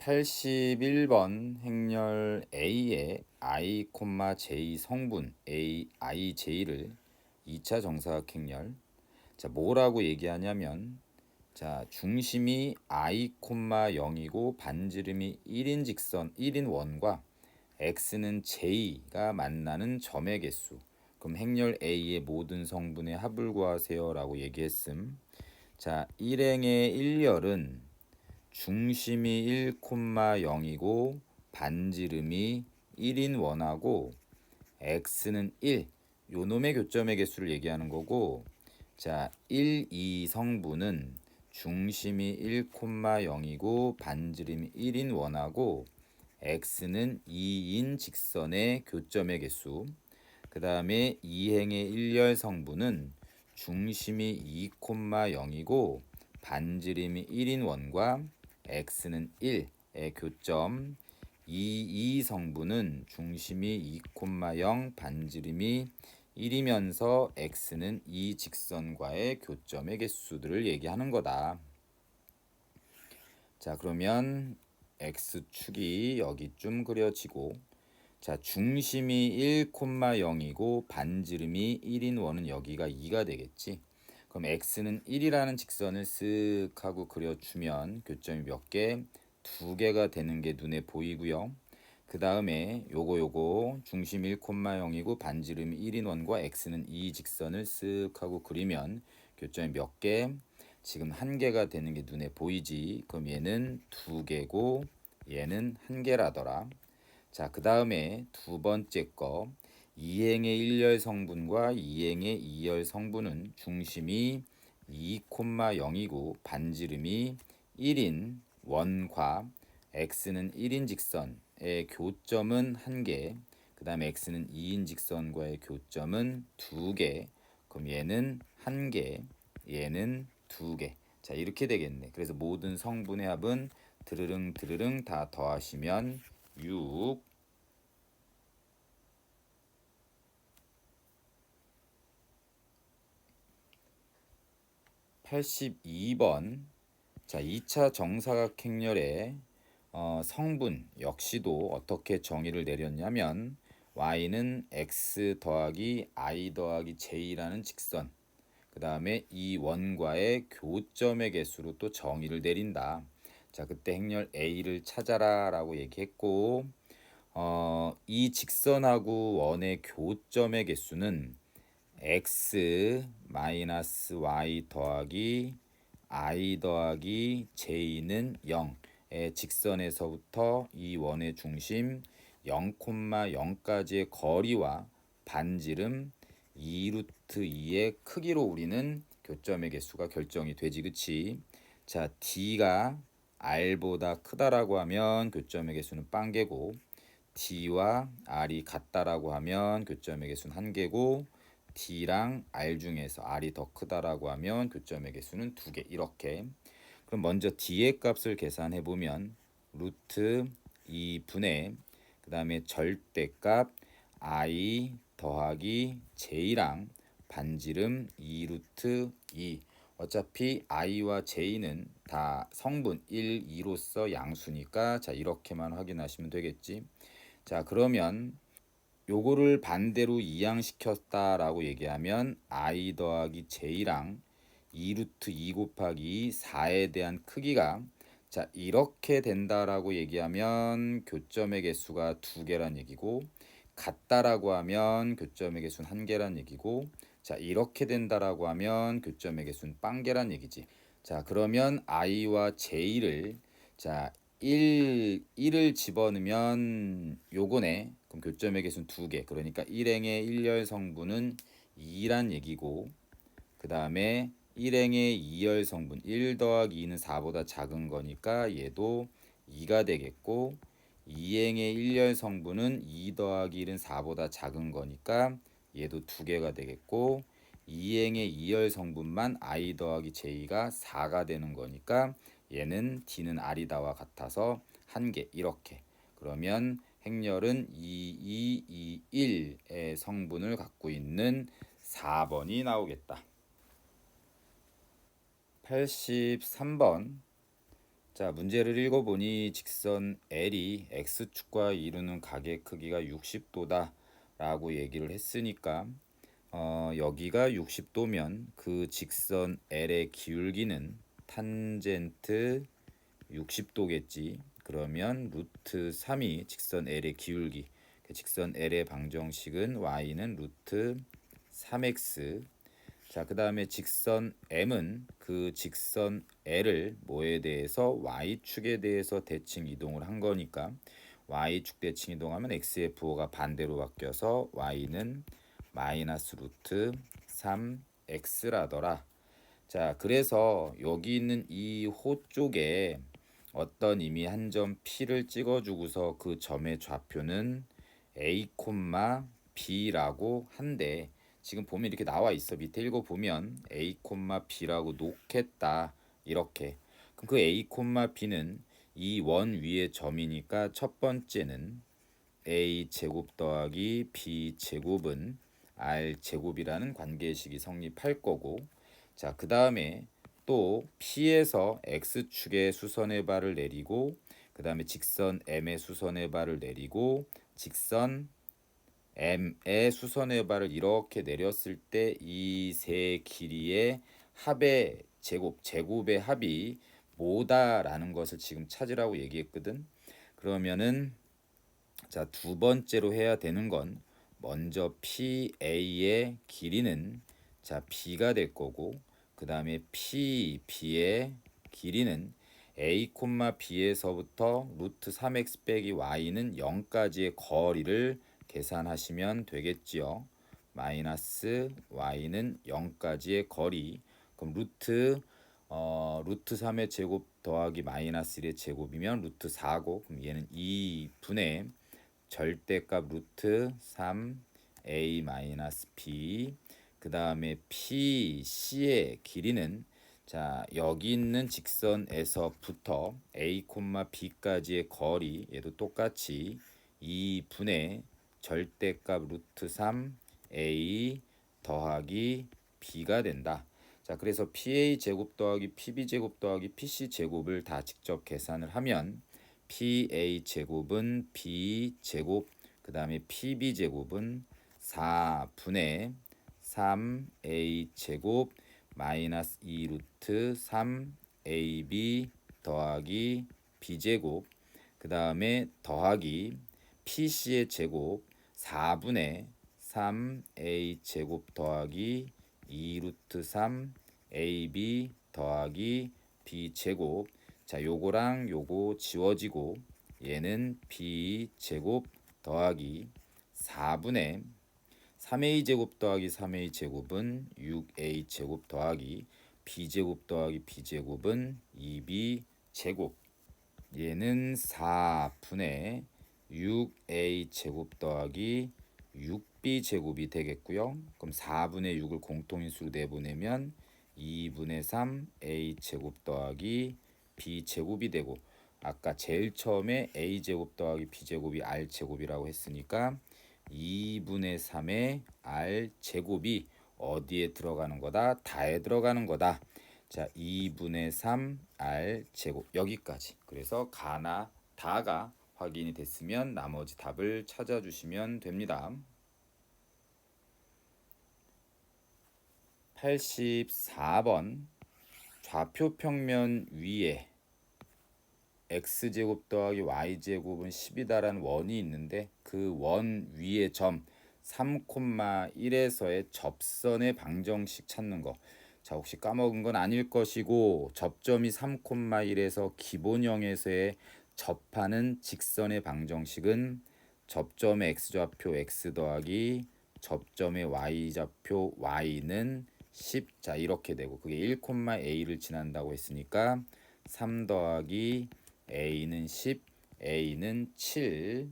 81번 행렬 A의 I, J 성분 I, J를 2차 정사각 행렬. 자, 뭐라고 얘기하냐면, 자, 중심이 I, 0이고 반지름이 1인 직선 1인 원과 x는 j가 만나는 점의 개수. 그럼 행렬 A의 모든 성분의 합을 구하세요 라고 얘기했음. 자, 일행의 일렬은 중심이 1,0이고 반지름이 1인 원하고 x는 1, 요 놈의 교점의 개수를 얘기하는 거고, 자, 1, 2 성분은 중심이 1,0이고 반지름이 1인 원하고 x는 2인 직선의 교점의 개수. 그 다음에 이행의 일렬 성분은 중심이 2,0이고 반지름이 1인 원과 x는 1의 교점. 이 성분은 중심이 2,0 반지름이 1이면서 x는 이 직선과의 교점의 개수들을 얘기하는 거다. 자, 그러면 x축이 여기쯤 그려지고, 자, 중심이 1,0이고 반지름이 1인 원은 여기가 2가 되겠지. 그럼 x는 1이라는 직선을 쓱 하고 그려주면 교점이 몇 개? 2개가 되는 게 눈에 보이고요. 그 다음에 요거 중심 1,0이고 반지름이 1인 원과 x는 이 직선을 쓱 하고 그리면 교점이 몇 개? 지금 1개가 되는 게 눈에 보이지. 그럼 얘는 2개고 얘는 1개라더라. 자, 그 다음에 두 번째 거, 이행의 일열 성분과 이행의 이열 성분은 중심이 2,0이고 반지름이 1인 원과 x는 1인 직선의 교점은 1개, 그 다음에 x는 2인 직선과의 교점은 2개. 그럼 얘는 1개, 얘는 2개. 자, 이렇게 되겠네. 그래서 모든 성분의 합은 드르릉 다 더하시면 6. 82번. 자, 2차 정사각 행렬의 성분 역시도 어떻게 정의를 내렸냐면, y는 x 더하기 i 더하기 j라는 직선, 그 다음에 이 원과의 교점의 개수로 또 정의를 내린다. 자, 그때 행렬 A를 찾아라 라고 얘기했고, 이 직선하고 원의 교점의 개수는 x 마이너스 y 더하기 i 더하기 j는 0의 직선에서부터 이 원의 중심 0,0까지의 거리와 반지름 2루트 2의 크기로 우리는 교점의 개수가 결정이 되지, 그치? 자, d가 r보다 크다라고 하면 교점의 개수는 빵개고, d와 r이 같다라고 하면 교점의 개수는 1개고, d랑 r 중에서 r이 더 크다라고 하면 교점의 개수는 2개. 이렇게. 그럼 먼저 d의 값을 계산해 보면 루트 2분의 그 다음에 절대값 i 더하기 j랑 반지름 2루트 2. 어차피 i와 j는 다 성분 1, 2로서 양수니까, 자, 이렇게만 확인하시면 되겠지. 자, 그러면 요거를 반대로 이항시켰다라고 얘기하면 i 더하기 j랑 2루트 2 곱하기 4에 대한 크기가, 자, 이렇게 된다라고 얘기하면 교점의 개수가 2개란 얘기고, 같다라고 하면 교점의 개수는 1개란 얘기고, 자, 이렇게 된다라고 하면 교점의 개수는 빵개란 얘기지. 자, 그러면 i와 j를, 자, 1을 집어넣으면 요거네. 그럼 교점의 개수는 2개. 그러니까 일행의 일열 성분은 2란 얘기고, 그 다음에 일행의 이열 성분 1 더하기 2는 4보다 작은 거니까 얘도 2가 되겠고, 이행의 일열 성분은 2 더하기 1은 4보다 작은 거니까 얘도 2개가 되겠고, 이행의 이열 성분만 i 더하기 j가 4가 되는 거니까 얘는 d는 r이다와 같아서 1개. 이렇게. 그러면 행렬은 2, 2, 2, 1의 성분을 갖고 있는 4번이 나오겠다. 83번. 자, 문제를 읽어보니 직선 L이 X축과 이루는 각의 크기가 60도다 라고 얘기를 했으니까 여기가 60도면 그 직선 L의 기울기는 탄젠트 60도겠지. 그러면 루트 3이 직선 L의 기울기. 직선 L의 방정식은 y는 루트 3x. 자, 그 다음에 직선 M은 그 직선 L을 뭐에 대해서 Y축에 대해서 대칭 이동을 한 거니까 Y축 대칭 이동하면 XFO가 반대로 바뀌어서 Y는 마이너스 루트 3X라더라. 자, 그래서 여기 있는 이 호 쪽에 어떤 이미 한 점 P를 찍어주고서 그 점의 좌표는 A, B라고 한데 지금 보면 이렇게 나와 있어. 밑에 읽어보면 A, B라고 놓겠다. 이렇게. 그럼 그 A, B는 이 원 위의 점이니까 첫 번째는 A 제곱 더하기 B 제곱은 R 제곱이라는 관계식이 성립할 거고, 자, 그 다음에 또 P에서 X축의 수선의 발을 내리고, 그 다음에 직선 M의 수선의 발을 내리고, 직선 M의 수선의 발을 이렇게 내렸을 때 이 세 길이의 합의 제곱의 합이 뭐다라는 것을 지금 찾으라고 얘기했거든. 그러면은 자, 두 번째로 해야 되는 건 먼저 PA의 길이는 자, B가 될 거고, 그 다음에 PB의 길이는 A, B에서부터 루트 3x 빼기 y는 0까지의 거리를 계산하시면 되겠지요. 마이너스 y는 0까지의 거리. 그럼 루트 3의 제곱 더하기 마이너스 1의 제곱이면 루트 4고, 그럼 얘는 2분의 절대값 루트 3a 마이너스 b. 그 다음에 PC의 길이는 자, 여기 있는 직선에서부터 a, b까지의 거리 얘도 똑같이 2분의 절대값 루트 3a 더하기 b가 된다. 자, 그래서 PA 제곱 더하기 PB 제곱 더하기 PC 제곱을 다 직접 계산을 하면 PA 제곱은 B 제곱, 그 다음에 PB 제곱은 4분의 3A 제곱 마이너스 2 루트 3AB 더하기 B 제곱, 그 다음에 더하기 PC의 제곱 4분의 3A 제곱 더하기 2 루트 3AB 더하기 B 제곱. 자, 요거랑 요거 지워지고 얘는 B 제곱 더하기 4분의 3A 제곱 더하기 3A 제곱은 6A 제곱 더하기 B 제곱 더하기 B 제곱은 2B 제곱. 얘는 4분의 6A 제곱 더하기 6B 제곱이 되겠고요. 그럼 4분의 6을 공통인수로 내보내면 2분의 3 A 제곱 더하기 B 제곱이 되고, 아까 제일 처음에 A 제곱 더하기 B 제곱이 R 제곱이라고 했으니까 2분의 3의 R 제곱이 어디에 들어가는 거다? 다에 들어가는 거다. 자, 2분의 3 R 제곱 여기까지. 그래서 가나 다가 확인이 됐으면 나머지 답을 찾아주시면 됩니다. 84번 좌표 평면 위에 x제곱 더하기 y제곱은 10이다라는 원이 있는데 그 원 위의 점 3,1에서의 접선의 방정식 찾는 거. 자, 혹시 까먹은 건 아닐 것이고 접점이 3,1에서 기본형에서의 접하는 직선의 방정식은 접점의 x좌표 x 더하기 접점의 y좌표 y는 10. 자, 이렇게 되고 그게 1,a를 지난다고 했으니까 3 더하기 a는 10, a는 7.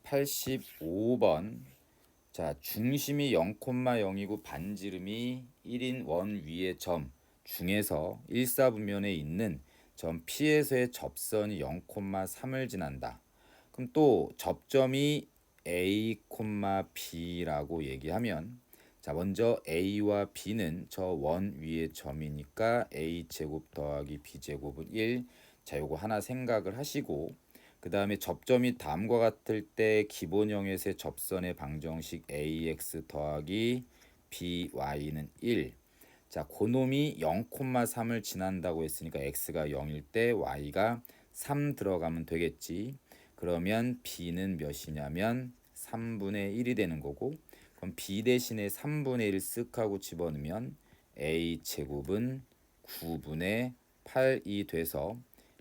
85번 자, 중심이 0,0이고 반지름이 1인 원 위의 점 중에서 1사분면에 있는 점 P에서의 접선이 0,3을 지난다. 그럼 또 접점이 A, B라고 얘기하면 자, 먼저 a와 b는 저 원 위의 점이니까 a제곱 더하기 b제곱은 1. 자, 요거 하나 생각을 하시고, 그 다음에 접점이 다음과 같을 때 기본형에서의 접선의 방정식 ax 더하기 by는 1. 자, 그놈이 0,3을 지난다고 했으니까 x가 0일 때 y가 3 들어가면 되겠지. 그러면 b는 몇이냐면 3분의 1이 되는 거고, 그럼 b 대신에 3분의 1 쓱 하고 집어넣으면 a 제곱은 9분의 8이 돼서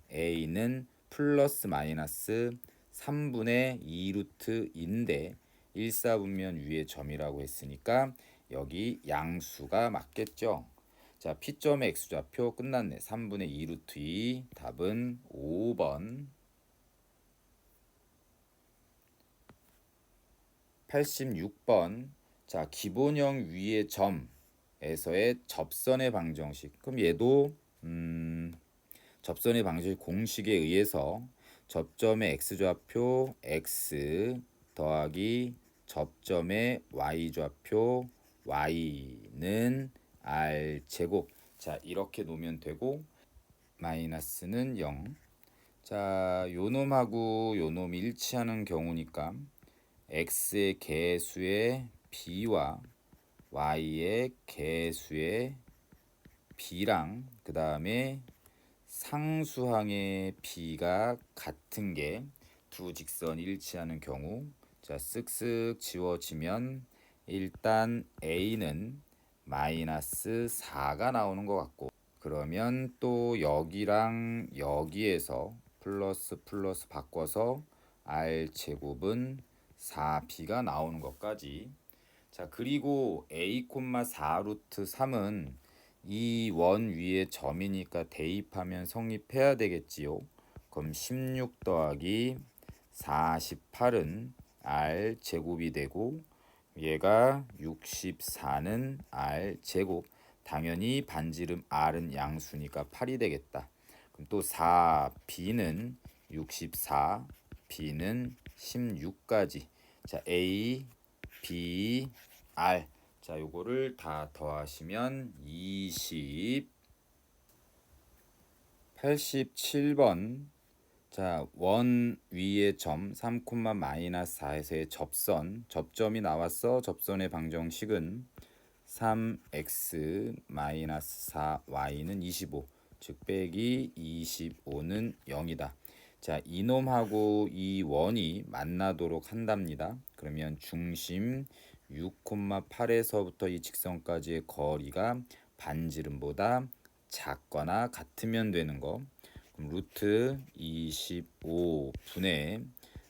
a는 플러스 마이너스 3분의 2 루트인데 1사분면 위의 점이라고 했으니까 여기 양수가 맞겠죠. 자, P점의 x좌표 끝났네. 3분의 2 루트 2. 답은 5번. 86번. 자, 기본형 위의 점에서의 접선의 방정식. 그럼 얘도 접선의 방정식 공식에 의해서 접점의 x좌표 x 더하기 접점의 y좌표 y는 r 제곱. 자, 이렇게 놓으면 되고 마이너스는 0. 자, 요놈하고 요놈이 일치하는 경우니까 x의 개수의 b와 y의 개수의 b랑 그 다음에 상수항의 b가 같은 게 두 직선이 일치하는 경우, 자, 쓱쓱 지워지면 일단 a는 마이너스 4가 나오는 것 같고, 그러면 또 여기랑 여기에서 플러스 플러스 바꿔서 r 제곱은 4b가 나오는 것까지. 자, 그리고 a, 4 루트 3은 이 원 위에 점이니까 대입하면 성립해야 되겠지요. 그럼 16 더하기 48은 r 제곱이 되고, 얘가 64는 r 제곱. 당연히 반지름 r은 양수니까 8이 되겠다. 그럼 또 4b는 64, b는 16까지. 자, a, b, r. 자, 요거를 다 더하시면 20. 87번. 자, 원 위의 점 3,-4에서의 접점이 나왔어. 접선의 방정식은 3x-4y는 25, 즉 빼기 25는 0이다. 자, 이놈하고 이 원이 만나도록 한답니다. 그러면 중심 6,8에서부터 이 직선까지의 거리가 반지름보다 작거나 같으면 되는 거. 그럼 루트 25분의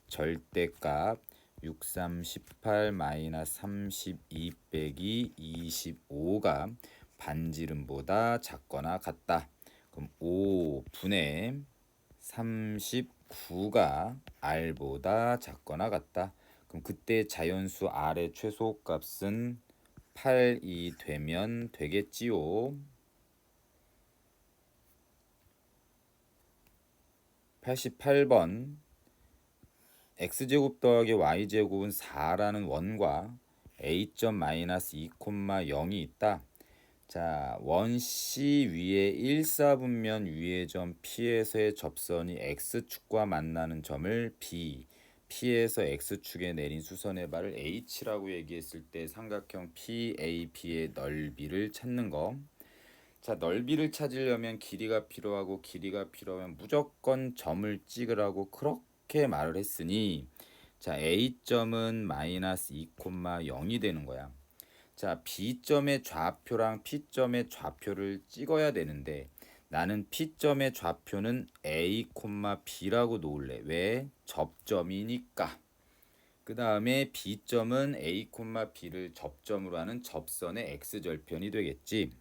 절대값 6,3,18 마이너스 32 빼기 25가 반지름보다 작거나 같다. 그럼 5분의 39가 r보다 작거나 같다. 그럼 그때 자연수 r의 최소값은 8이 되면 되겠지요. 88번. x제곱 더하기 y제곱은 4라는 원과 a점 마이너스 2,0이 있다. 자, 원 C 위에 1사분면 위의 점 P에서의 접선이 X축과 만나는 점을 B, P에서 X축에 내린 수선의 발을 H라고 얘기했을 때 삼각형 PAP의 넓이를 찾는 거. 자, 넓이를 찾으려면 길이가 필요하고, 길이가 필요하면 무조건 점을 찍으라고 그렇게 말을 했으니, 자, A점은 마이너스 2,0이 되는 거야. 자, B점의 좌표랑 P점의 좌표를 찍어야 되는데 나는 P점의 좌표는 A, B라고 놓을래. 왜? 접점이니까. 그 다음에 B점은 A, B를 접점으로 하는 접선의 X절편이 되겠지.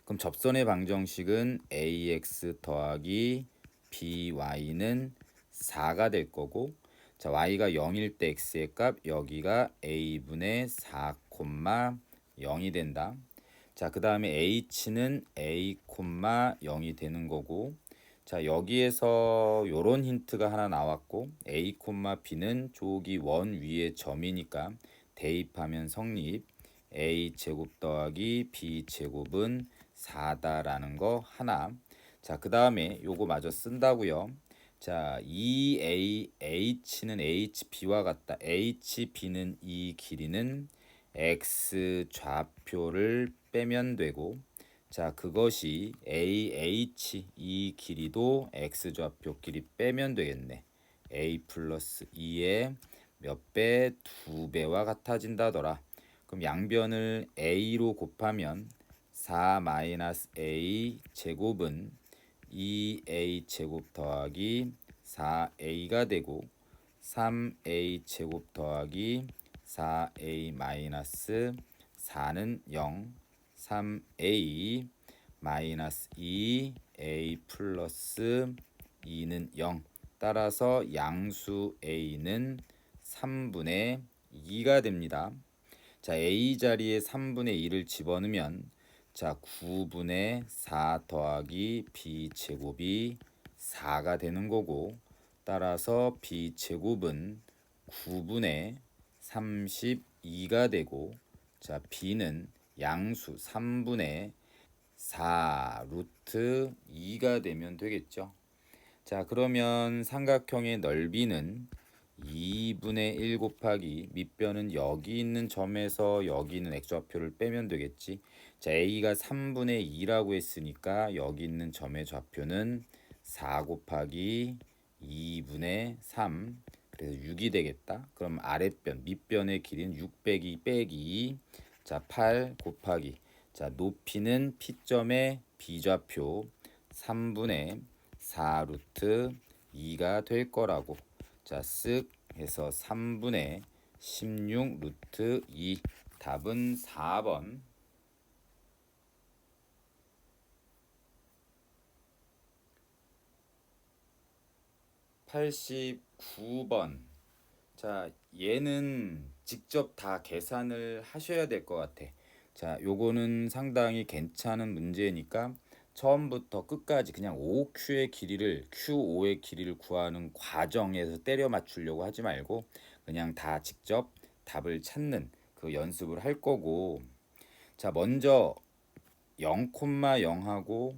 그럼 접선의 방정식은 AX 더하기 BY는 4가 될 거고, 자, y가 0일 때 x의 값 여기가 a분의 4,0이 된다. 자, 그 다음에 h는 a, 0이 되는 거고, 자, 여기에서 요런 힌트가 하나 나왔고, a, b는 저기 원 위의 점이니까 대입하면 성립. a 제곱 더하기 b 제곱은 4다라는 거 하나. 자, 그 다음에 요거 마저 쓴다고요. 자, 2ah는 hb와 같다. hb는 이 길이는 x 좌표를 빼면 되고, 자, 그것이 이 길이도 x 좌표 길이 빼면 되겠네. a 플러스 2의 몇 배? 2배와 같아진다더라. 그럼 양변을 a로 곱하면 4 마이너스 a 제곱은 2a 제곱 더하기 4a가 되고, 3a 제곱 더하기 4a 마이너스 4는 0, 3a 마이너스 2a 플러스 2는 0. 따라서 양수 a는 3분의 2가 됩니다. 자, a 자리에 3분의 2를 집어넣으면, 자, 9분의 4 더하기 b 제곱이 4가 되는 거고, 따라서 b 제곱은 9분의 32가 되고, 자, b는 양수 3분의 4 루트 2가 되면 되겠죠. 자, 그러면 삼각형의 넓이는 2분의 1 곱하기 밑변은 여기 있는 점에서 여기 있는 x좌표를 빼면 되겠지. 자, a가 3분의 2라고 했으니까 여기 있는 점의 좌표는 4 곱하기 2분의 3, 그래서 6이 되겠다. 그럼 아랫변 밑변의 길이는 6 빼기 빼기, 자, 8 곱하기, 자, 높이는 P점의 b좌표 3분의 4 루트 2가 될 거라고. 자, 쓱 해서 3분의 16 루트 2. 답은 4번. 89번. 자, 얘는 직접 다 계산을 하셔야 될 것 같아. 자, 요거는 상당히 괜찮은 문제니까 처음부터 끝까지 그냥 5Q의 길이를, Q5의 길이를 구하는 과정에서 때려 맞추려고 하지 말고 그냥 다 직접 답을 찾는 그 연습을 할 거고. 자, 먼저 0,0하고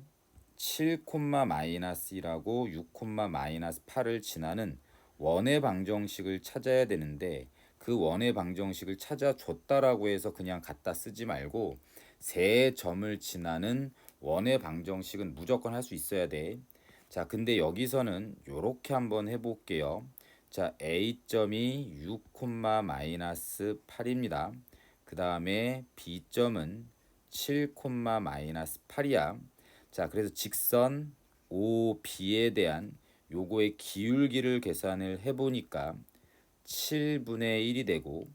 7, 마이너스 1하고 6, 마이너스 8을 지나는 원의 방정식을 찾아야 되는데, 그 원의 방정식을 찾아줬다라고 해서 그냥 갖다 쓰지 말고 세 점을 지나는 원의 방정식은 무조건 할 수 있어야 돼. 자, 근데 여기서는 요렇게 한번 해볼게요. 자, A점이 6, 마이너스 8입니다. 그 다음에 B점은 7, 마이너스 8이야. 자, 그래서 직선 OB에 대한 요거의 기울기를 계산을 해보니까 7분의 1이 되고,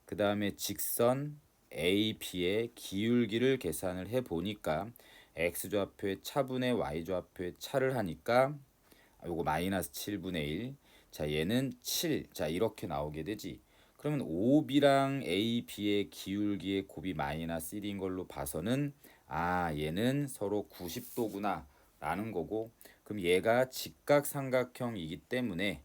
그 다음에 직선 AB의 기울기를 계산을 해보니까 X좌표의 차분의 Y좌표의 차를 하니까 요거 마이너스 7분의 1. 자, 얘는 7. 자, 이렇게 나오게 되지. 그러면 OB랑 AB의 기울기의 곱이 마이너스 1인 걸로 봐서는, 아, 얘는 서로 90도구나 라는 거고, 그럼 얘가 직각삼각형이기 때문에,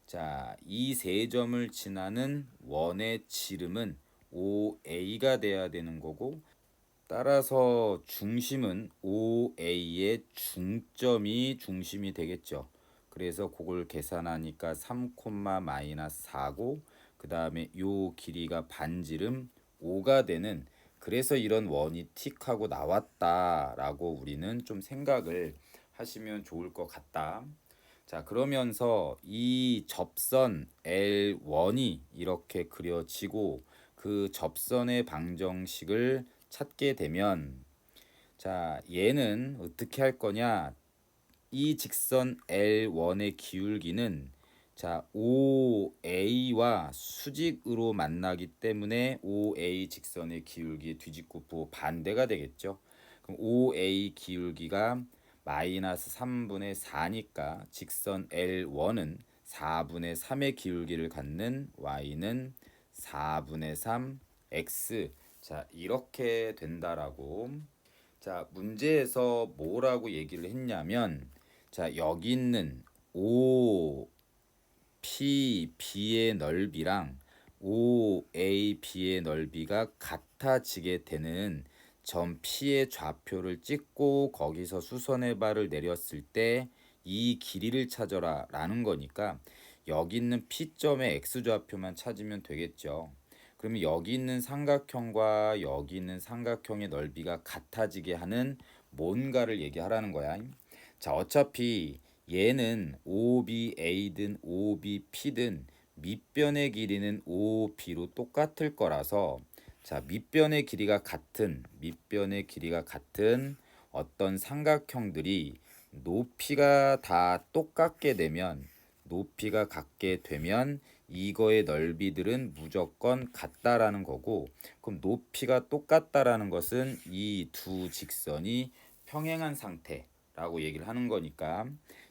자, 이 세 점을 지나는 원의 지름은 OA가 돼야 되는 거고, 따라서 중심은 OA의 중점이 중심이 되겠죠. 그래서 그걸 계산하니까 3, 마이너스 4고, 그 다음에 요 길이가 반지름 5가 되는, 그래서 이런 원이 틱하고 나왔다라고 우리는 좀 생각을 하시면 좋을 것 같다. 자, 그러면서 이 접선 L1이 이렇게 그려지고, 그 접선의 방정식을 찾게 되면, 자, 얘는 어떻게 할 거냐? 이 직선 L1의 기울기는, 자, OA와 수직으로 만나기 때문에 OA 직선의 기울기 뒤집고 반대가 되겠죠. 그럼 OA 기울기가 마이너스 3분의 4니까 직선 L1은 4분의 3의 기울기를 갖는 Y는 4분의 3 X. 자, 이렇게 된다라고. 자, 문제에서 뭐라고 얘기를 했냐면, 자, 여기 있는 O, P, B의 넓이랑 OAB의 넓이가 같아지게 되는 점 P의 좌표를 찍고 거기서 수선의 발을 내렸을 때 이 길이를 찾아라 라는 거니까 여기 있는 P점의 X좌표만 찾으면 되겠죠. 그러면 여기 있는 삼각형과 여기 있는 삼각형의 넓이가 같아지게 하는 뭔가를 얘기하라는 거야. 자, 어차피 얘는 OBA든 OBP든 밑변의 길이는 OB로 똑같을 거라서 자, 밑변의 길이가 같은 어떤 삼각형들이 높이가 다 똑같게 되면 높이가 같게 되면 이거의 넓이들은 무조건 같다라는 거고, 그럼 높이가 똑같다라는 것은 이 두 직선이 평행한 상태라고 얘기를 하는 거니까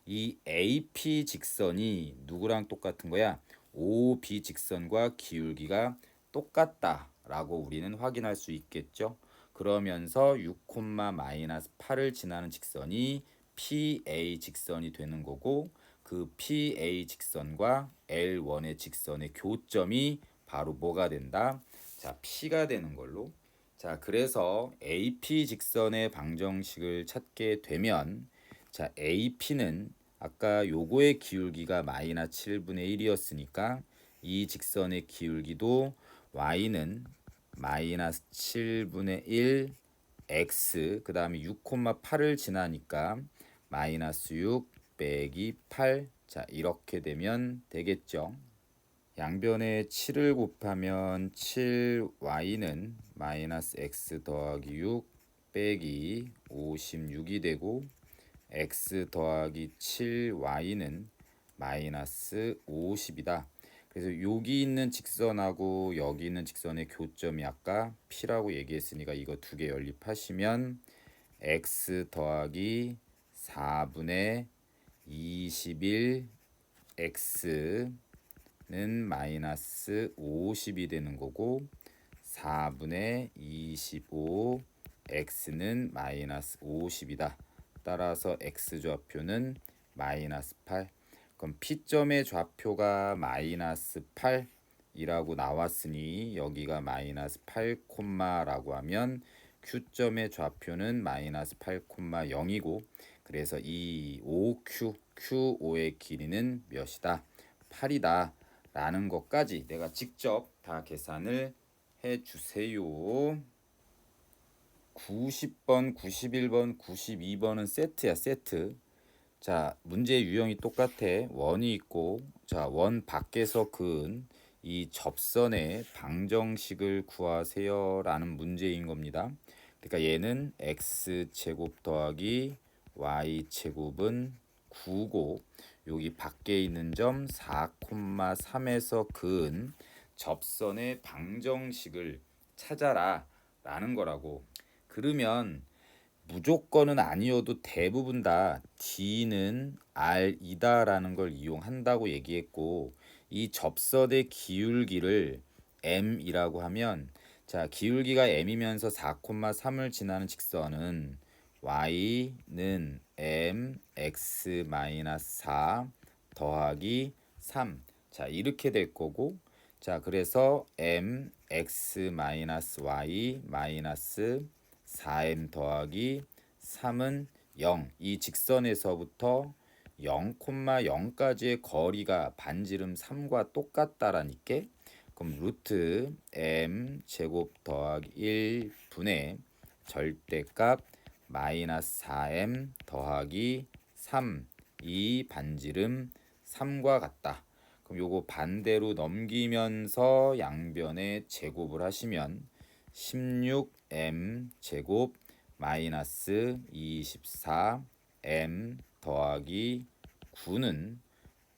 이 AP 직선이 누구랑 똑같은 거야? OB 직선과 기울기가 똑같다라고 우리는 확인할 수 있겠죠. 그러면서 6, 마이너스 8을 지나는 직선이 PA 직선이 되는 거고, 그 PA 직선과 L1의 직선의 교점이 바로 뭐가 된다? 자, P가 되는 걸로. 자, 그래서 AP 직선의 방정식을 찾게 되면 자, AP는 아까 요거의 기울기가 마이너스 7분의 1이었으니까 이 직선의 기울기도 y는 마이너스 7분의 1 x 그 다음에 6,8을 지나니까 마이너스 6 빼기 8. 자, 이렇게 되면 되겠죠. 양변에 7을 곱하면 7y는 마이너스 x 더하기 6 빼기 56이 되고 x 더하기 7y는 마이너스 50이다. 그래서 여기 있는 직선하고 여기 있는 직선의 교점이 아까 P라고 얘기했으니까 이거 두 개 연립하시면 x 더하기 4분의 21 x는 마이너스 50이 되는 거고 4분의 25 x는 마이너스 50이다. 따라서 x좌표는 마이너스 8. 그럼 P점의 좌표가 마이너스 8이라고 나왔으니 여기가 마이너스 8, 라고 하면 Q점의 좌표는 마이너스 8, 0이고 그래서 이 OQ, QO의 길이는 몇이다? 8이다 라는 것까지 내가 직접 다 계산을 해주세요. 90번, 91번, 92번은 세트야, 세트. 자, 문제의 유형이 똑같아. 원이 있고, 자, 원 밖에서 그은 이 접선의 방정식을 구하세요 라는 문제인 겁니다. 그러니까 얘는 x제곱 더하기 y제곱은 9고 여기 밖에 있는 점 4,3에서 그은 접선의 방정식을 찾아라 라는 거라고. 그러면 무조건은 아니어도 대부분 다 D는 R이다 라는 걸 이용한다고 얘기했고 이 접선의 기울기를 M이라고 하면 자, 기울기가 M이면서 4,3을 지나는 직선은 Y는 M X-4 더하기 3. 자, 이렇게 될 거고 자, 그래서 M X-Y 마이너스 4m 더하기 3은 0. 이 직선에서부터 0,0까지의 거리가 반지름 3과 똑같다라니까. 그럼 루트 m 제곱 더하기 1분의 절대값 마이너스 4m 더하기 3. 이 반지름 3과 같다. 그럼 요거 반대로 넘기면서 양변에 제곱을 하시면 16m 제곱 마이너스 24m 더하기 9는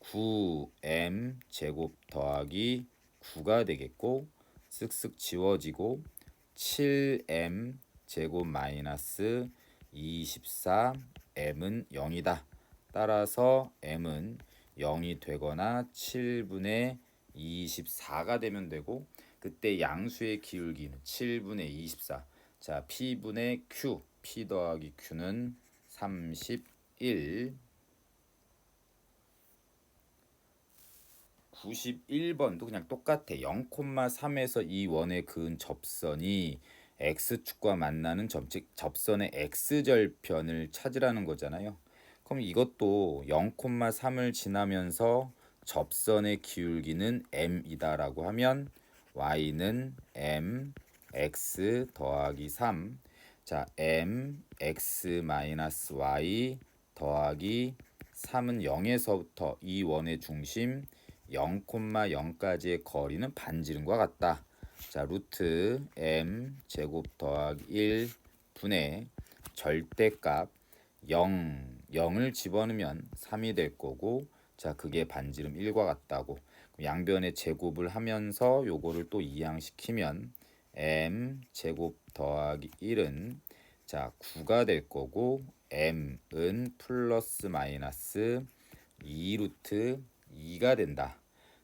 9m 제곱 더하기 9가 되겠고 쓱쓱 지워지고 7m 제곱 마이너스 24m은 0이다. 따라서 m은 0이 되거나 7분의 24가 되면 되고 그때 양수의 기울기는 7분의 24. 자, P분의 Q, P 더하기 Q는 31. 91번도 그냥 똑같아. 0,3에서 이 원에 그은 접선이 x축과 만나는 점, 즉 접선의 x절편을 찾으라는 거잖아요. 그럼 이것도 0,3을 지나면서 접선의 기울기는 m이다라고 하면 y는 m x 더하기 3. 자, m x 마이너스 y 더하기 3은 0에서부터 이 원의 중심 0,0까지의 거리는 반지름과 같다. 자, 루트 m 제곱 더하기 1 분의 절대값 0을 집어넣으면 3이 될 거고, 자, 그게 반지름 1과 같다고. 양변의 제곱을 하면서 요거를 또 이항시키면 m 제곱 더하기 1은 자 9가 될 거고, m은 플러스 마이너스 2 루트 2가 된다.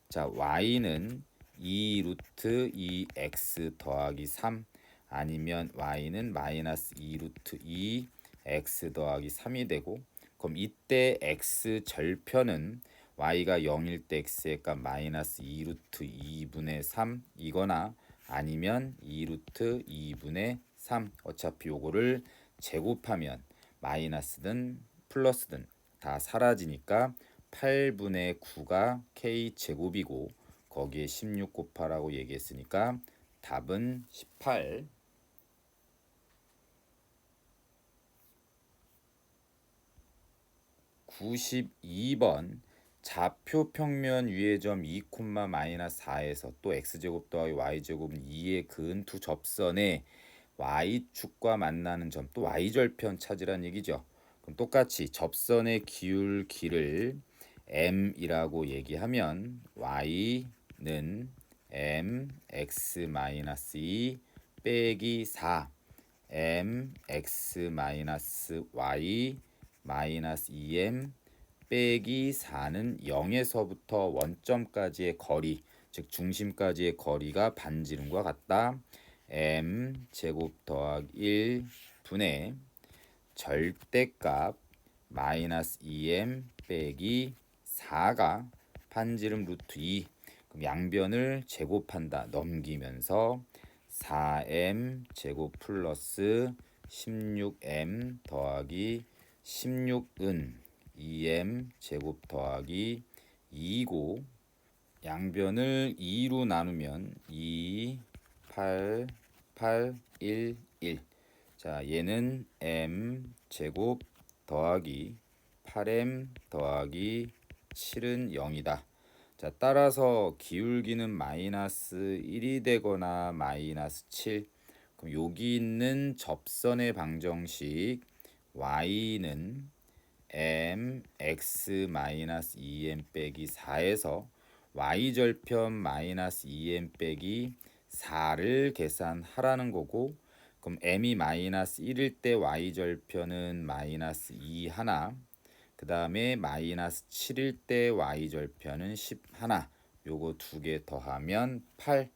자, y는 2 루트 2x 더하기 3 아니면 y는 마이너스 2 루트 2 x 더하기 3이 되고, 그럼 이때 x 절편은 y가 0일 때 x의 값 마이너스 2 루트 2분의 3 이거나 아니면 2 루트 2분의 3. 어차피 요거를 제곱하면 마이너스든 플러스든 다 사라지니까 8분의 9가 k제곱이고, 거기에 16 곱하라고 얘기했으니까 답은 18. 92번 좌표 평면 위의 점 2,-4에서 또 x제곱 더하기 y제곱은 2에 그은 두 접선의 y축과 만나는 점, 또 y절편 찾으란 얘기죠. 그럼 똑같이 접선의 기울기를 m이라고 얘기하면 y는 m x-2 빼기 4 m x-y 마이너스 2m 빼기 4는 0에서부터 원점까지의 거리, 즉 중심까지의 거리가 반지름과 같다. m 제곱 더하기 1 분의 절대값 마이너스 2m 빼기 4가 반지름 루트 2. 그럼 양변을 제곱한다. 넘기면서 4m 제곱 플러스 16m 더하기 16은 2m 제곱 더하기 2고, 양변을 2로 나누면 2, 8, 8, 1, 1. 자, 얘는 m 제곱 더하기 8m 더하기 7은 0이다. 자, 따라서 기울기는 마이너스 1이 되거나 마이너스 7. 그럼 여기 있는 접선의 방정식 y는 m x-2m 빼기 4에서 y절편 마이너스 2m 빼기 4를 계산하라는 거고, 그럼 m이 마이너스 1일 때 y절편은 마이너스 2 하나, 그 다음에 마이너스 7일 때 y절편은 10 하나, 요거 두 개 더하면 8.